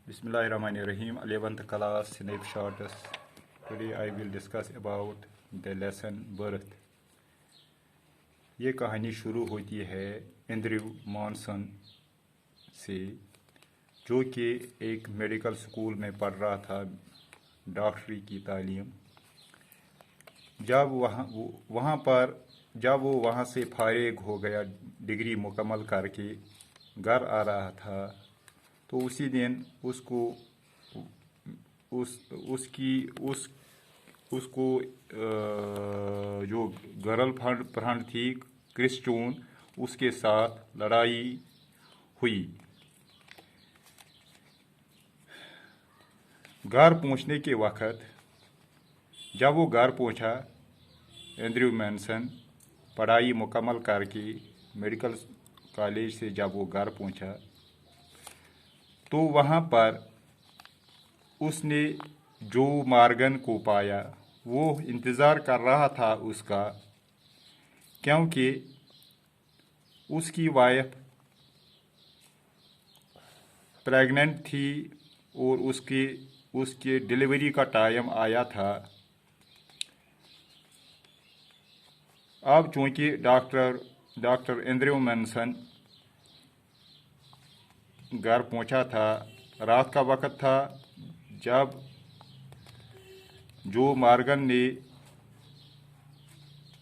Bismillahirrahmanirrahim. 11th class snapshots. Today I will discuss about the lesson birth. ये कहानी शुरू होती है एंड्रयू मॉनसन से, जो कि एक मेडिकल स्कूल में पढ़ रहा था डॉक्टरी की तालीम। जब वो वहाँ से फारिग हो गया, डिग्री मुकम्मल करके घर आ रहा था, तो उसी दिन उसको जो गर्लफ्रेंड थी क्रिस्टून, उसके साथ लड़ाई हुई। घर पहुंचने के वक्त जब वो घर पहुंचा, एंड्रयू मॉनसन पढ़ाई मुकम्मल करके मेडिकल कॉलेज से जब वो घर पहुंचा, तो वहाँ पर उसने जो मॉर्गन को पाया। वो इंतज़ार कर रहा था उसका, क्योंकि उसकी वाइफ प्रेग्नेंट थी और उसके डिलीवरी का टाइम आया था। अब चूँकि डॉक्टर एंड्रयू मॉनसन घर पहुंचा था, रात का वक्त था। जब जो मॉर्गन ने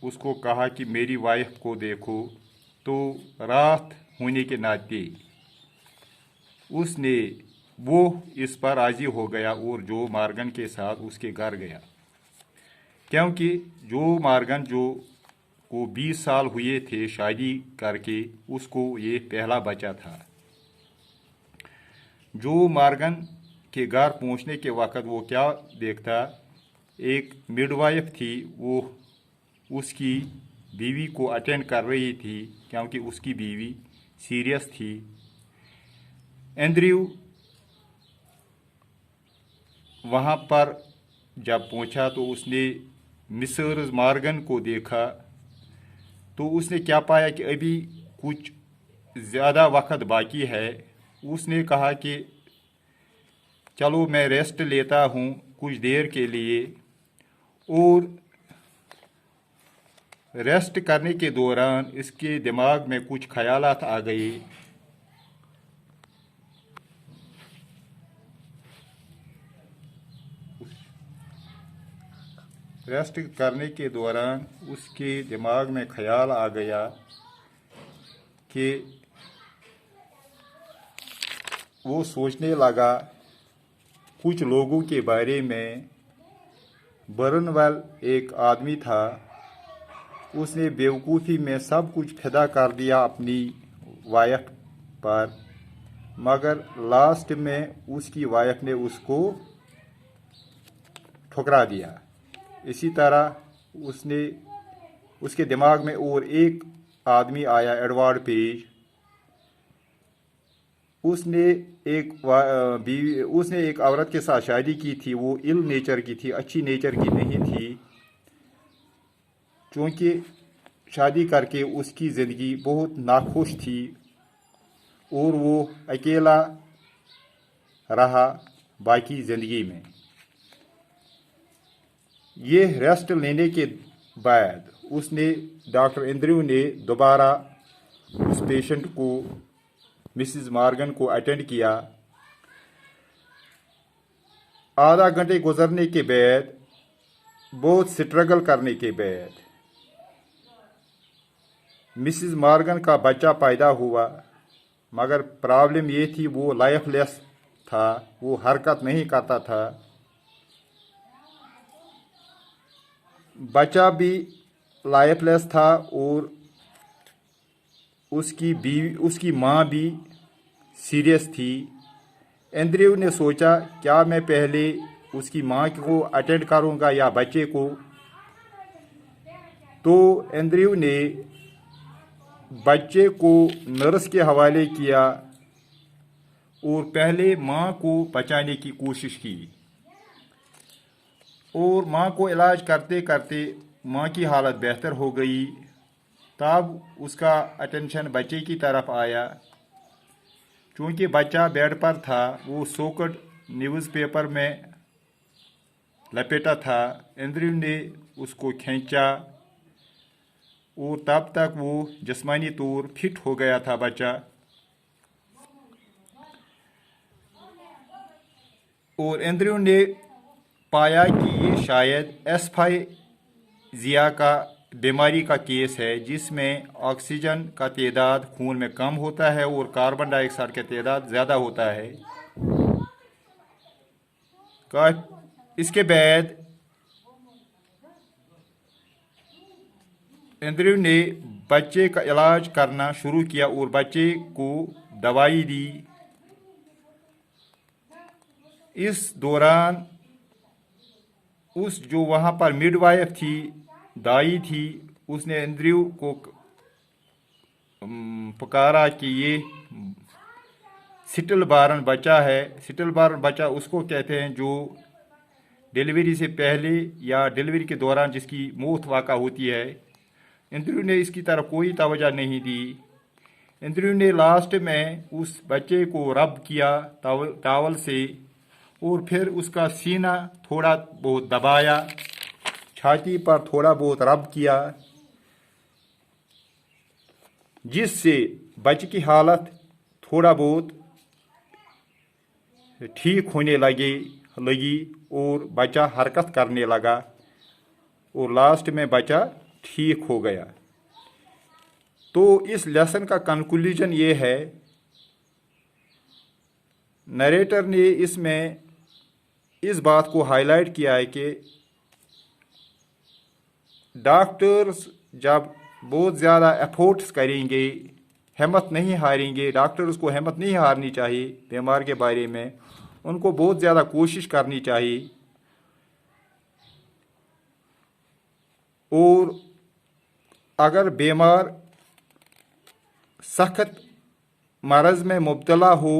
उसको कहा कि मेरी वाइफ को देखो, तो रात होने के नाते वो इस पर राज़ी हो गया और जो मॉर्गन के साथ उसके घर गया, क्योंकि जो मॉर्गन को 20 साल हुए थे शादी करके, उसको ये पहला बच्चा था। जो मॉर्गन के घर पहुंचने के वक्त वो क्या देखता, एक मिडवाइफ थी, वो उसकी बीवी को अटेंड कर रही थी, क्योंकि उसकी बीवी सीरियस थी। एंड्रयू वहाँ पर जब पहुंचा तो उसने मिसेस मॉर्गन को देखा, तो उसने क्या पाया कि अभी कुछ ज़्यादा वक्त बाकी है। उसने कहा कि चलो मैं रेस्ट लेता हूँ कुछ देर के लिए, और रेस्ट करने के दौरान इसके दिमाग में कुछ ख्यालात आ गए। रेस्ट करने के दौरान उसके दिमाग में ख्याल आ गया कि वो सोचने लगा कुछ लोगों के बारे में। बर्नवेल एक आदमी था, उसने बेवकूफ़ी में सब कुछ फिदा कर दिया अपनी वाइफ पर, मगर लास्ट में उसकी वाइफ ने उसको ठुकरा दिया। इसी तरह उसके दिमाग में और एक आदमी आया, एडवर्ड पेज। उसने एक औरत के साथ शादी की थी। वो इल नेचर की थी, अच्छी नेचर की नहीं थी, क्योंकि शादी करके उसकी ज़िंदगी बहुत नाखुश थी और वो अकेला रहा बाकी ज़िंदगी में। ये रेस्ट लेने के बाद डॉक्टर एंड्रयू ने दोबारा उस पेशेंट को, मिसेस मॉर्गन को अटेंड किया। आधा घंटे गुजरने के बाद, बहुत स्ट्रगल करने के बाद, मिसेस मॉर्गन का बच्चा पैदा हुआ। मगर प्रॉब्लम ये थी, वो लाइफलेस था, वो हरकत नहीं करता था। बच्चा भी लाइफलेस था और उसकी माँ भी सीरियस थी। एंड्रयू ने सोचा, क्या मैं पहले उसकी माँ को अटेंड करूँगा या बच्चे को? तो एंड्रयू ने बच्चे को नर्स के हवाले किया और पहले माँ को बचाने की कोशिश की। और माँ को इलाज करते करते माँ की हालत बेहतर हो गई। तब उसका अटेंशन बच्चे की तरफ आया। चूँकि बच्चा बेड पर था, वो सोकट न्यूज़पेपर में लपेटा था। एंड्रयू ने उसको खींचा और तब तक वो जिस्मानी तौर फिट हो गया था बच्चा। और एंड्रयू ने पाया कि ये शायद एस्फाइजिया का बीमारी का केस है, जिसमें ऑक्सीजन का तादाद खून में कम होता है और कार्बन डाइऑक्साइड का तादाद ज़्यादा होता है। इसके बाद एंड्रयू ने बच्चे का इलाज करना शुरू किया और बच्चे को दवाई दी। इस दौरान उस जो वहाँ पर मिडवाइफ थी, दाई थी, उसने एंड्रयू को पुकारा कि ये स्टिल बॉर्न बच्चा है। स्टिल बॉर्न बच्चा उसको कहते हैं जो डिलीवरी से पहले या डिलीवरी के दौरान जिसकी मौत वाक़ा होती है। एंड्रयू ने इसकी तरफ कोई तवज्जो नहीं दी। एंड्रयू ने लास्ट में उस बच्चे को रब किया टॉवल से और फिर उसका सीना थोड़ा बहुत दबाया, छाती पर थोड़ा बहुत रब किया, जिससे बच्चे की हालत थोड़ा बहुत ठीक होने लगी और बच्चा हरकत करने लगा और लास्ट में बच्चा ठीक हो गया। तो इस लेसन का कंक्लूजन ये है, नरेटर ने इसमें इस बात को हाईलाइट किया है कि डॉक्टर्स जब बहुत ज़्यादा एफर्ट्स करेंगे, हिम्मत नहीं हारेंगे, डॉक्टर्स को हिम्मत नहीं हारनी चाहिए बीमार के बारे में, उनको बहुत ज़्यादा कोशिश करनी चाहिए। और अगर बीमार सख्त मरज़ में मुब्तला हो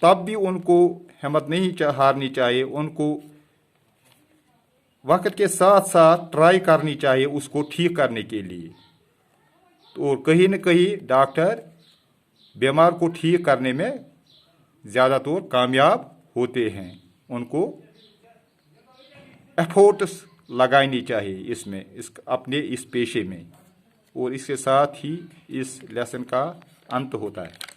तब भी उनको हिम्मत नहीं हारनी चाहिए, उनको वक्त के साथ साथ ट्राई करनी चाहिए उसको ठीक करने के लिए। तो कहीं न कहीं डॉक्टर बीमार को ठीक करने में ज़्यादा तौर कामयाब होते हैं। उनको एफर्ट्स लगानी चाहिए इसमें, अपने इस पेशे में। और इसके साथ ही इस लेसन का अंत होता है।